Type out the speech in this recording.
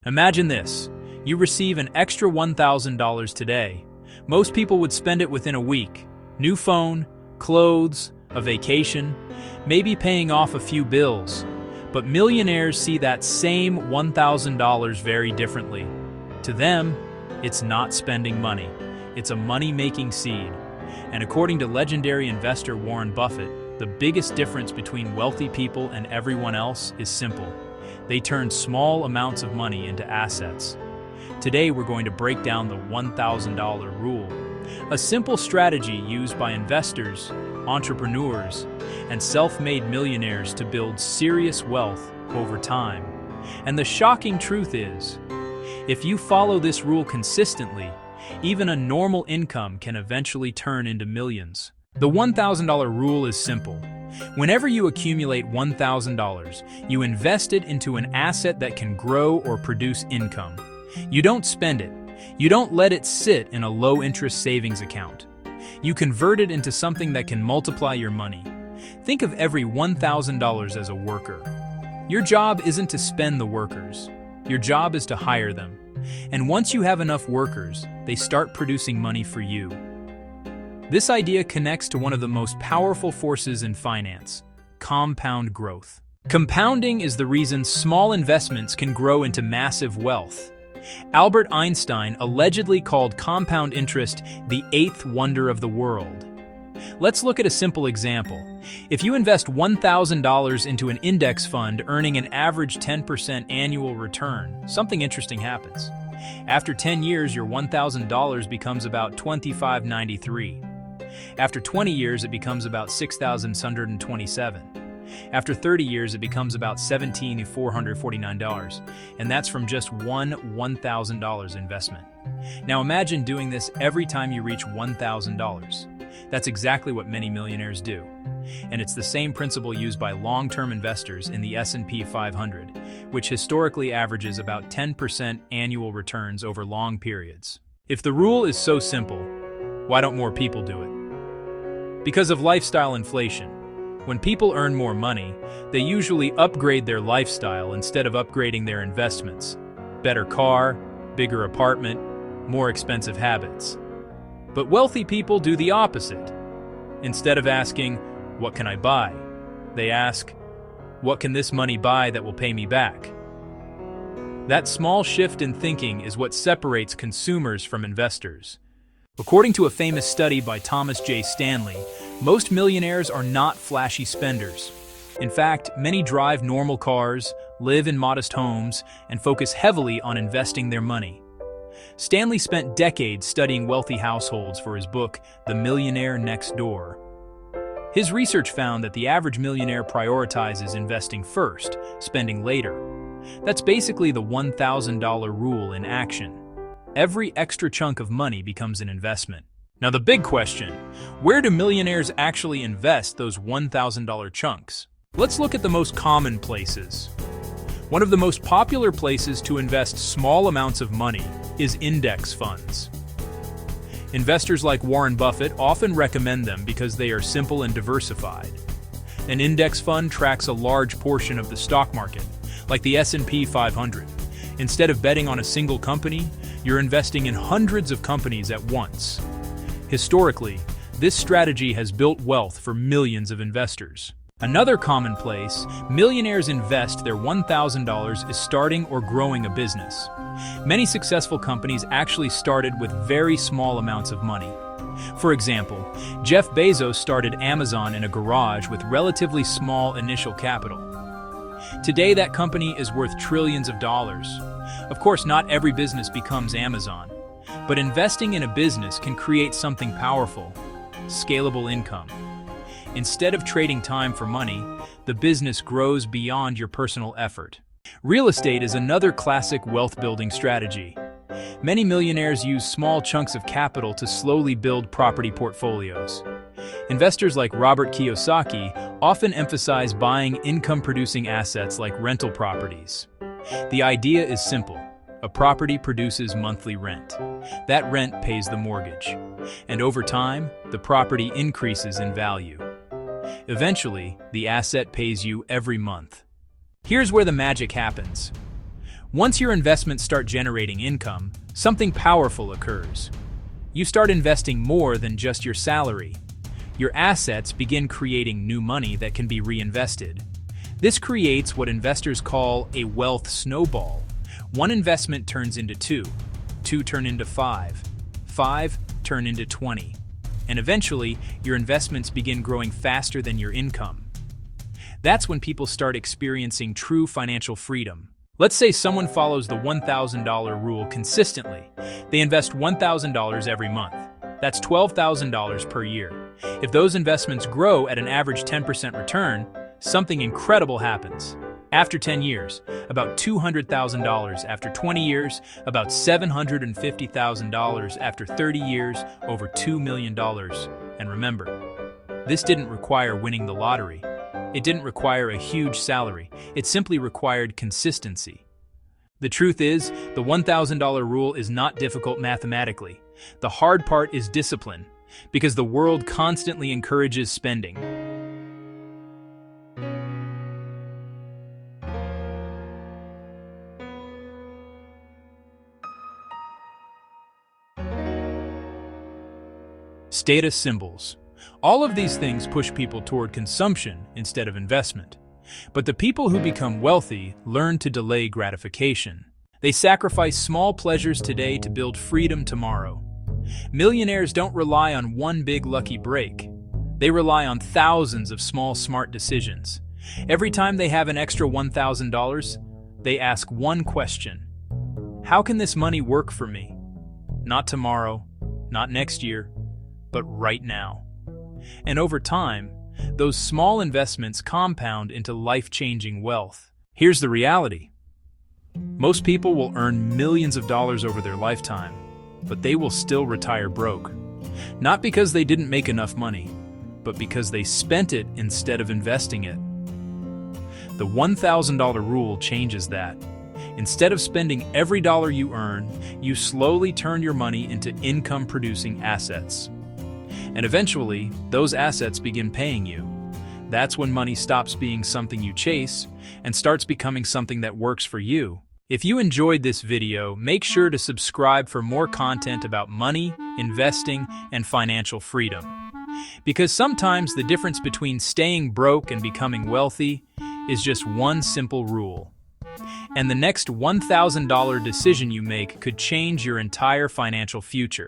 Imagine this. You receive an extra $1,000 today. Most people would spend it within a week. New phone, clothes, a vacation, maybe paying off a few bills. But millionaires see that same $1,000 very differently. To them, it's not spending money. It's a money-making seed. And according to legendary investor Warren Buffett, the biggest difference between wealthy people and everyone else is simple. They turn small amounts of money into assets. Today we're going to break down the $1,000 rule, a simple strategy used by investors, entrepreneurs, and self-made millionaires to build serious wealth over time. And the shocking truth is, if you follow this rule consistently, even a normal income can eventually turn into millions. The $1,000 rule is simple. Whenever you accumulate $1,000, you invest it into an asset that can grow or produce income. You don't spend it. You don't let it sit in a low-interest savings account. You convert it into something that can multiply your money. Think of every $1,000 as a worker. Your job isn't to spend the workers. Your job is to hire them. And once you have enough workers, they start producing money for you. This idea connects to one of the most powerful forces in finance: compound growth. Compounding is the reason small investments can grow into massive wealth. Albert Einstein allegedly called compound interest the eighth wonder of the world. Let's look at a simple example. If you invest $1,000 into an index fund earning an average 10% annual return, something interesting happens. After 10 years, your $1,000 becomes about $2,593. After 20 years, it becomes about $6,627. After 30 years, it becomes about $17,449, and that's from just one $1,000 investment. Now imagine doing this every time you reach $1,000. That's exactly what many millionaires do. And it's the same principle used by long-term investors in the S&P 500, which historically averages about 10% annual returns over long periods. If the rule is so simple, why don't more people do it? Because of lifestyle inflation. When people earn more money, they usually upgrade their lifestyle instead of upgrading their investments. Better car, bigger apartment, more expensive habits. But wealthy people do the opposite. Instead of asking, "What can I buy?" they ask, "What can this money buy that will pay me back?" That small shift in thinking is what separates consumers from investors. According to a famous study by Thomas J. Stanley, most millionaires are not flashy spenders. In fact, many drive normal cars, live in modest homes, and focus heavily on investing their money. Stanley spent decades studying wealthy households for his book, The Millionaire Next Door. His research found that the average millionaire prioritizes investing first, spending later. That's basically the $1,000 rule in action. Every extra chunk of money becomes an investment. Now the big question, where do millionaires actually invest those $1,000 chunks? Let's look at the most common places. One of the most popular places to invest small amounts of money is index funds. Investors like Warren Buffett often recommend them because they are simple and diversified. An index fund tracks a large portion of the stock market, like the S&P 500. Instead of betting on a single company, you're investing in hundreds of companies at once. Historically, this strategy has built wealth for millions of investors. Another common place millionaires invest their $1,000 is starting or growing a business. Many successful companies actually started with very small amounts of money. For example, Jeff Bezos started Amazon in a garage with relatively small initial capital. Today, that company is worth trillions of dollars. Of course, not every business becomes Amazon, but investing in a business can create something powerful: scalable income. Instead of trading time for money, the business grows beyond your personal effort. Real estate is another classic wealth-building strategy. Many millionaires use small chunks of capital to slowly build property portfolios. Investors like Robert Kiyosaki often emphasize buying income-producing assets like rental properties. The idea is simple. A property produces monthly rent. That rent pays the mortgage. And over time, the property increases in value. Eventually, the asset pays you every month. Here's where the magic happens. Once your investments start generating income, something powerful occurs. You start investing more than just your salary. Your assets begin creating new money that can be reinvested. This creates what investors call a wealth snowball. One investment turns into two, two turn into five, five turn into 20, and eventually your investments begin growing faster than your income. That's when people start experiencing true financial freedom. Let's say someone follows the $1,000 rule consistently. They invest $1,000 every month. That's $12,000 per year. If those investments grow at an average 10% return, something incredible happens. After 10 years, about $200,000. After 20 years, about $750,000. After 30 years, over $2 million. And remember, this didn't require winning the lottery. It didn't require a huge salary. It simply required consistency. The truth is, the $1,000 rule is not difficult mathematically. The hard part is discipline, because the world constantly encourages spending. Status symbols. All of these things push people toward consumption instead of investment. But the people who become wealthy learn to delay gratification. They sacrifice small pleasures today to build freedom tomorrow. Millionaires don't rely on one big lucky break. They rely on thousands of small smart decisions. Every time they have an extra $1,000, they ask one question. How can this money work for me? Not tomorrow, not next year, but right now. And over time, those small investments compound into life-changing wealth. Here's the reality. Most people will earn millions of dollars over their lifetime, but they will still retire broke. Not because they didn't make enough money, but because they spent it instead of investing it. The $1,000 rule changes that. Instead of spending every dollar you earn, you slowly turn your money into income-producing assets. And eventually, those assets begin paying you. That's when money stops being something you chase and starts becoming something that works for you. If you enjoyed this video, make sure to subscribe for more content about money, investing, and financial freedom. Because sometimes the difference between staying broke and becoming wealthy is just one simple rule. And the next $1,000 decision you make could change your entire financial future.